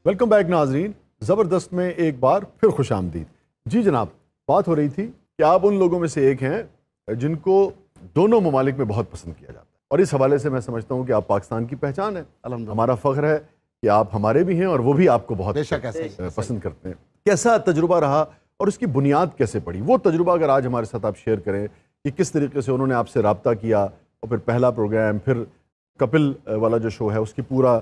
Welcome back नाजरीन। ज़बरदस्त में एक बार फिर खुश आमदीद। जी जनाब, बात हो रही थी कि आप उन लोगों में से एक हैं जिनको दोनों ममालिक में बहुत पसंद किया जाता है, और इस हवाले से मैं समझता हूँ कि आप पाकिस्तान की पहचान है। हमारा फ़ख्र है कि आप हमारे भी हैं और वो भी आपको बहुत पसंद करते हैं। कैसा तजुर्बा रहा और उसकी बुनियाद कैसे पड़ी, वो तजुर्बा अगर आज हमारे साथ आप शेयर करें कि किस तरीके से उन्होंने आपसे रब्ता किया और फिर पहला प्रोग्राम, फिर कपिल वाला जो शो है उसकी पूरा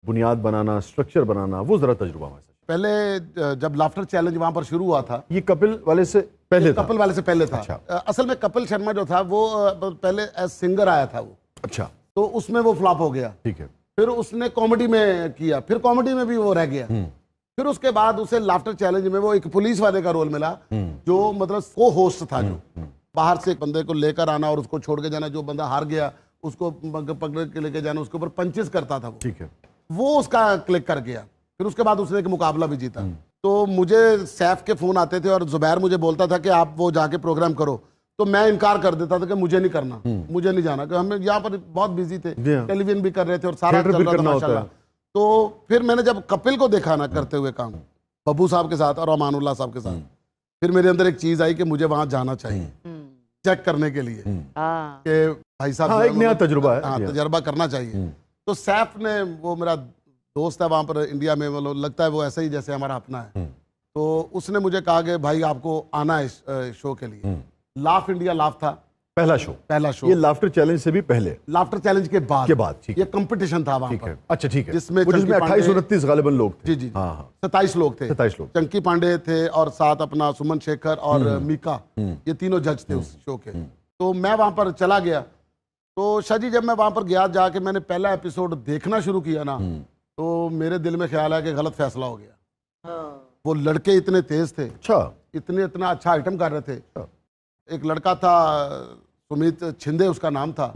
बुनियाद बनाना, स्ट्रक्चर बनाना, वो ज़रा तजुर्बा हमारे साथ। पहले जब लाफ्टर चैलेंज वहां पर शुरू हुआ था, ये कपिल वाले से पहले था? कपिल वाले से पहले था। अच्छा। असल में कपिल शर्मा जो था वो पहले एज सिंगर आया था वो। अच्छा। तो उसमें वो फ्लॉप हो गया। ठीक है। फिर उसने कॉमेडी में किया, फिर कॉमेडी में भी वो रह गया। फिर उसके बाद उसे लाफ्टर चैलेंज में वो एक पुलिस वाले का रोल मिला, जो मतलब को होस्ट था, जो बाहर से एक बंदे को लेकर आना और उसको छोड़ के जाना, जो बंदा हार गया उसको पकड़ के लेके जाना, उसके ऊपर पंचेस करता था वो। ठीक है। वो उसका क्लिक कर गया। फिर उसके बाद उसने एक मुकाबला भी जीता। तो मुझे सैफ के फोन आते थे और जुबैर मुझे बोलता था कि आप वो जाके प्रोग्राम करो, तो मैं इनकार कर देता था कि मुझे नहीं करना, मुझे नहीं जाना, क्योंकि हम यहाँ पर बहुत बिजी थे, टेलीविजन भी कर रहे थे और सारा चल रहा था माशाल्लाह। तो फिर मैंने जब कपिल को देखा ना करते हुए काम बब्बू साहब के साथ और अमानुल्लाह साहब के साथ, फिर मेरे अंदर एक चीज आई कि मुझे वहां जाना चाहिए चेक करने के लिए कि भाई साहब एक नया तजुर्बा है, तजुर्बा करना चाहिए। तो सैफ ने, वो मेरा दोस्त है वहाँ पर इंडिया में, मतलब लगता है वो ऐसा ही जैसे हमारा अपना है, तो उसने मुझे कहा कि भाई आपको आना है इस शो के लिए। लाफ इंडिया लाफ था पहला शो। ये लाफ्टर चैलेंज से भी पहले, लाफ्टर चैलेंज के बाद ठीक ये कंपटीशन था वहाँ पर। अच्छा, ठीक है। जिसमें 28-29 गालिबन लोग थे। जी 27 लोग थे। चंकी पांडे थे और साथ अपना सुमन शेखर और मीका, ये तीनों जज थे उस शो के। तो मैं वहाँ पर चला गया। तो शाह जी, जब मैं वहाँ पर गया, जाके मैंने पहला एपिसोड देखना शुरू किया ना, तो मेरे दिल में ख्याल है कि गलत फैसला हो गया। वो लड़के इतने तेज थे, इतना अच्छा आइटम कर रहे थे। एक लड़का था सुमित छिंदे उसका नाम था,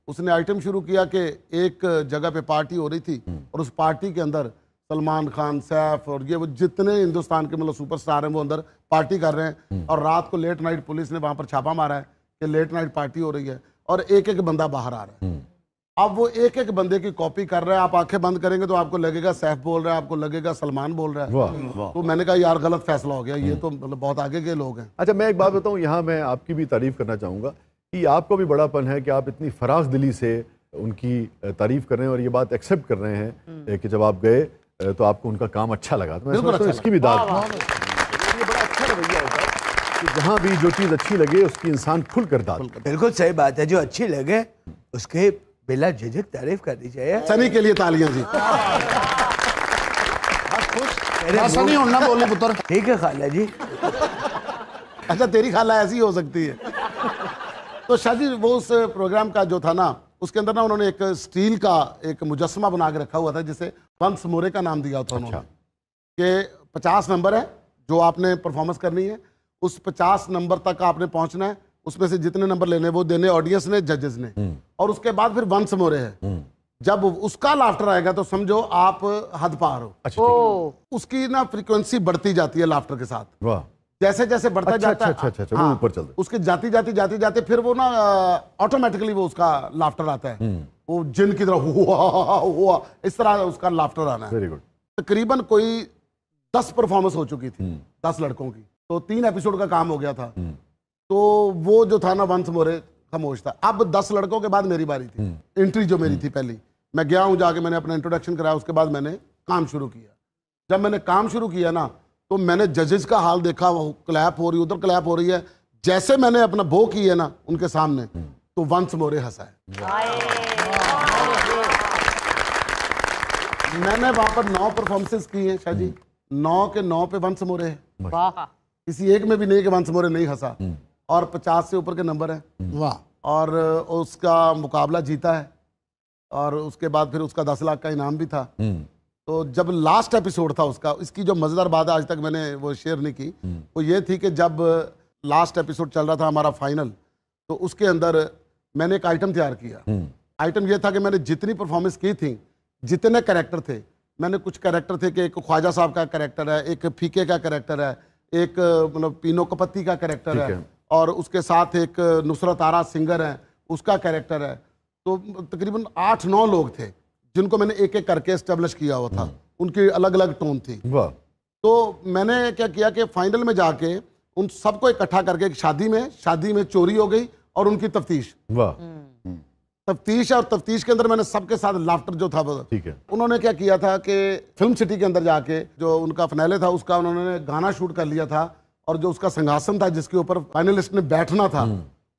उसने आइटम शुरू किया कि एक जगह पे पार्टी हो रही थी और उस पार्टी के अंदर सलमान खान, सैफ और ये वो जितने हिंदुस्तान के मतलब सुपरस्टार हैं वो अंदर पार्टी कर रहे हैं। और रात को लेट नाइट पुलिस ने वहां पर छापा मारा है कि लेट नाइट पार्टी हो रही है और एक एक बंदा बाहर आ रहा है। अब वो एक एक बंदे की कॉपी कर रहा है। आप आंखें बंद करेंगे तो आपको लगेगा सैफ बोल रहा है, आपको लगेगा सलमान बोल रहा है। तो मैंने कहा यार गलत फैसला हो गया, ये तो मतलब बहुत आगे के लोग हैं। अच्छा, मैं एक बात बताऊं, यहाँ मैं आपकी भी तारीफ करना चाहूँगा कि आपको भी बड़ापन है कि आप इतनी फराख दिली से उनकी तारीफ कर रहे हैं और ये बात एक्सेप्ट कर रहे हैं कि जब आप गए तो आपको उनका काम अच्छा लगा। तो मैं समझता हूं इसकी भी दाद, ये बड़ा अच्छा रवैया होता है कि जहाँ भी जो चीज़ अच्छी लगे उसकी इंसान खुल कर दाद। बिल्कुल सही बात है, जो अच्छी लगे उसके बिला झिझक तारीफ करनी चाहिए। सनी के लिए तालियां जी। सनी होना बोले पुत्र। ठीक है खाला जी। अच्छा, तेरी खाला ऐसी हो सकती है। तो शाह जी, वो उस प्रोग्राम का जो था ना, उसके अंदर ना उन्होंने एक स्टील का एक मुजस्समा बना के रखा हुआ था जिसे वंश मोरे का नाम दिया था उन्होंने, कि 50 नंबर है जो आपने परफॉर्मेंस करनी है, उस 50 नंबर तक आपने पहुंचना है, उसमें से जितने नंबर लेने वो देने ऑडियंस ने, जजेस ने, और उसके बाद फिर वंश मोरे है। जब उसका लाफ्टर आएगा तो समझो आप हद पार हो। अच्छा, उसकी ना फ्रीक्वेंसी बढ़ती जाती है लाफ्टर के साथ, वाह, जैसे जैसे बढ़ता जाता है। हाँ, ऊपर चलते उसके जाती फिर वो ना ऑटोमेटिकली वो उसका लाफ्टर आता है, वो जिन की तरह हुआ इस तरह उसका लाफ्टर आना है। Very good. तकरीबन कोई 10 परफॉर्मेंस हो चुकी थी 10 लड़कों की, तो 3 एपिसोड का काम हो गया था। तो वो जो था ना वंश मोरे खामोश था। अब 10 लड़कों के बाद मेरी बारी थी, एंट्री जो मेरी थी पहली। मैं गया हूं, जाके मैंने अपना इंट्रोडक्शन कराया, उसके बाद मैंने काम शुरू किया। जब मैंने काम शुरू किया ना, तो मैंने जजेस का हाल देखा, वो क्लैप हो रही, उधर क्लैप हो रही है। जैसे मैंने अपना बो की है ना उनके सामने, तो वंश मोरे हंसा है। मैंने वहां पर 9 परफॉर्मेंसेस की हैं शाह जी, 9 के 9 पे वंश मोरे है। किसी एक में भी नहीं कि वंश मोरे नहीं हंसा। और 50 से ऊपर के नंबर है। वाह। और उसका मुकाबला जीता है और उसके बाद फिर उसका 10 लाख का इनाम भी था। तो जब लास्ट एपिसोड था उसका, इसकी जो मजेदार बात है आज तक मैंने वो शेयर नहीं की, वो ये थी कि जब लास्ट एपिसोड चल रहा था हमारा फाइनल, तो उसके अंदर मैंने एक आइटम तैयार किया। आइटम ये था कि मैंने जितनी परफॉर्मेंस की थी, जितने कैरेक्टर थे, मैंने कुछ कैरेक्टर थे कि एक ख्वाजा साहब का कैरेक्टर है, एक फीके का कैरेक्टर है, एक मतलब पीनो कपत्ती का कैरेक्टर है, और उसके साथ एक नुसरत आरा सिंगर है उसका कैरेक्टर है। तो तकरीबन 8-9 लोग थे जिनको मैंने एक एक करके एस्टेब्लिश किया हुआ था उनकी अलग अलग टोन थी। वाह। तो मैंने क्या किया कि फाइनल में जाके उन सबको इकट्ठा करके एक शादी में चोरी हो गई और उनकी तफ्तीश। वाह। तफ्तीश के अंदर मैंने सबके साथ लाफ्टर जो था वो, ठीक है। उन्होंने क्या किया था कि फिल्म सिटी के अंदर जाके जो उनका फिनाले था उसका उन्होंने गाना शूट कर लिया था, और जो उसका सिंहासन था जिसके ऊपर फाइनलिस्ट ने बैठना था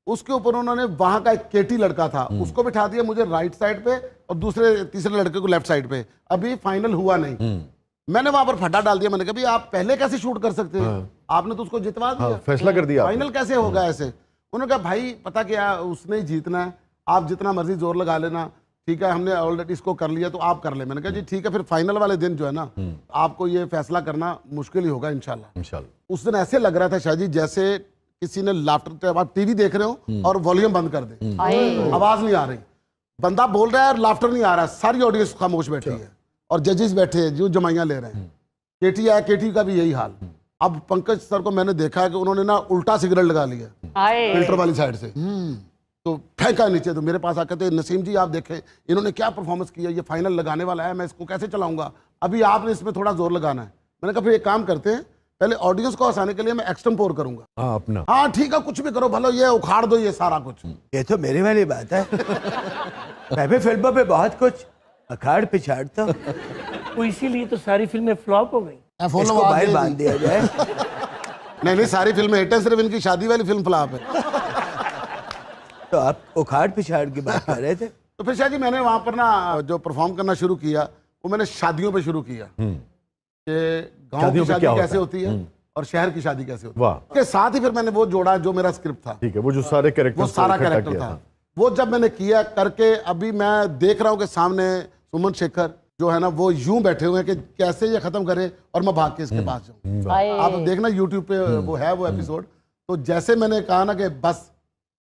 उसके ऊपर उन्होंने वहां का एक केटी लड़का था उसको बिठा दिया मुझे राइट साइड पे और तीसरे लड़के को लेफ्ट साइड पे। अभी फाइनल हुआ नहीं, मैंने वहां पर फटा डाल दिया। मैंने कहा भाई आप पहले कैसे शूट कर सकते हैं, आपने तो उसको जितवा दिया, फैसला कर दिया, फाइनल कैसे होगा ऐसे। उन्होंने कहा भाई पता क्या, उसने ही जीतना है, आप जितना मर्जी जोर लगा लेना, ठीक है हमने ऑलरेडी इसको कर लिया तो आप कर ले। मैंने कहा जी ठीक है, फिर फाइनल वाले दिन जो है ना आपको ये फैसला करना मुश्किल ही होगा इंशाल्लाह। उस दिन ऐसे लग रहा था शाह जी जैसे किसी ने लाफ्टर, आप टीवी देख रहे हो और वॉल्यूम बंद कर दे, आवाज नहीं आ रही, बंदा बोल रहा है और लाफ्टर नहीं आ रहा, सारी ऑडियंस खामोश बैठी है और जजेस बैठे हैं जो जमाइयां ले रहे हैं। केटी आया, केटी का भी यही हाल। अब पंकज सर को मैंने देखा है कि उन्होंने ना उल्टा सिगरेट लगा लिया फिल्टर वाली साइड से, तो फेंका नीचे। तो मेरे पास आकर कहते नसीम जी आप देखें इन्होंने क्या परफॉर्मेंस किया, ये फाइनल लगाने वाला है, मैं इसको कैसे चलाऊंगा, अभी आपने इसमें थोड़ा जोर लगाना है। मैंने कहा फिर एक काम करते हैं, पहले ऑडियंस को हंसाने के लिए मैं एक्सटेम्पोर करूंगा। हाँ अपना, हाँ ठीक है कुछ भी करो, भलो ये उखाड़ दो ये सारा कुछ। ये तो मेरी वाली बात है। मैं भी फिल्मों पे बहुत कुछ अखाड़ पिछाड़ता हूँ, तो इसीलिए तो सारी फिल्में फ्लॉप हो गई। इसको बाहर बांध दिया जाए। नहीं सारी फिल्में हिट है, सिर्फ इनकी शादी वाली फिल्म फ्लॉप है। तो आप उखाड़ पिछाड़ की बात कर रहे थे। तो फिर शाह जी मैंने वहां पर ना जो परफॉर्म करना शुरू किया वो मैंने शादियों पे शुरू किया कि गांव की शादी कैसे होती है और शहर की शादी कैसे होती है। उसके साथ ही फिर मैंने वो जोड़ा जो मेरा स्क्रिप्ट था, ठीक है, वो जो सारे कैरेक्टर, वो सारा कैरेक्टर था, वो जब मैंने किया करके अभी मैं देख रहा हूँ कि सामने सुमन शेखर जो है ना वो यूं बैठे हुए हैं कि कैसे ये खत्म करे और मैं भाग के इसके पास जाऊं। आप देखना यूट्यूब पे वो है वो एपिसोड। तो जैसे मैंने कहा ना कि बस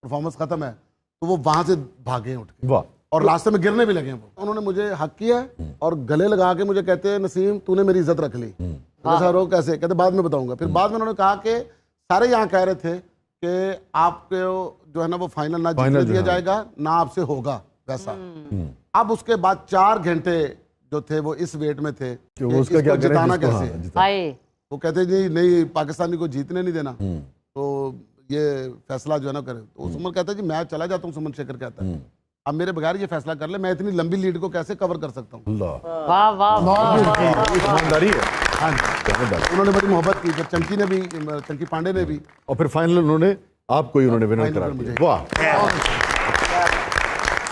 परफॉर्मेंस खत्म है, तो वो वहां से भागे उठ के और रास्ते में गिरने भी लगे। वो उन्होंने मुझे हक किया और गले लगा के मुझे कहते हैं नसीम तूने मेरी इज्जत रख ली। सर वो कैसे, कहते बाद में बताऊंगा। फिर बाद में उन्होंने कहा कि सारे यहाँ कह रहे थे कि आपके जो है ना वो फाइनल ना जीतने दिया जाएगा ना आपसे होगा वैसा। अब उसके बाद 4 घंटे जो थे वो इस वेट में थे कि उसको क्या जिताना कैसे। वो कहते नहीं पाकिस्तानी को जीतने नहीं देना, तो ये फैसला जो है ना करे। तो सुमन कहता है जी मैं चला जाता हूँ, सुमन शेखर कहता है अब मेरे बगैर ये फैसला कर ले, मैं इतनी लंबी लीड को कैसे कवर कर सकता हूँ। वाह वाह ईमानदारी है। हाँ उन्होंने बड़ी मोहब्बत की, फिर चंकी पांडे ने भी, और फिर फाइनल उन्होंने आपको ही उन्होंने विनर करा दिया। वाह।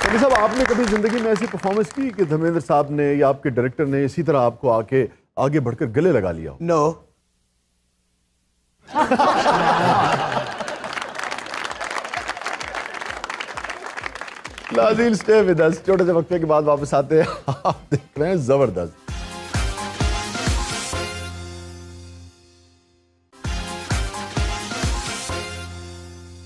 तो साहब आपने कभी जिंदगी में ऐसी परफॉर्मेंस की कि धर्मेंद्र साहब ने या आपके डायरेक्टर ने इसी तरह आपको आके आगे बढ़कर गले लगा लिया हो? नो। नाज़रीन स्टे विद अस, छोटे से वक्फे के बाद वापस आते हैं। आप देख रहे हैं जबरदस्त।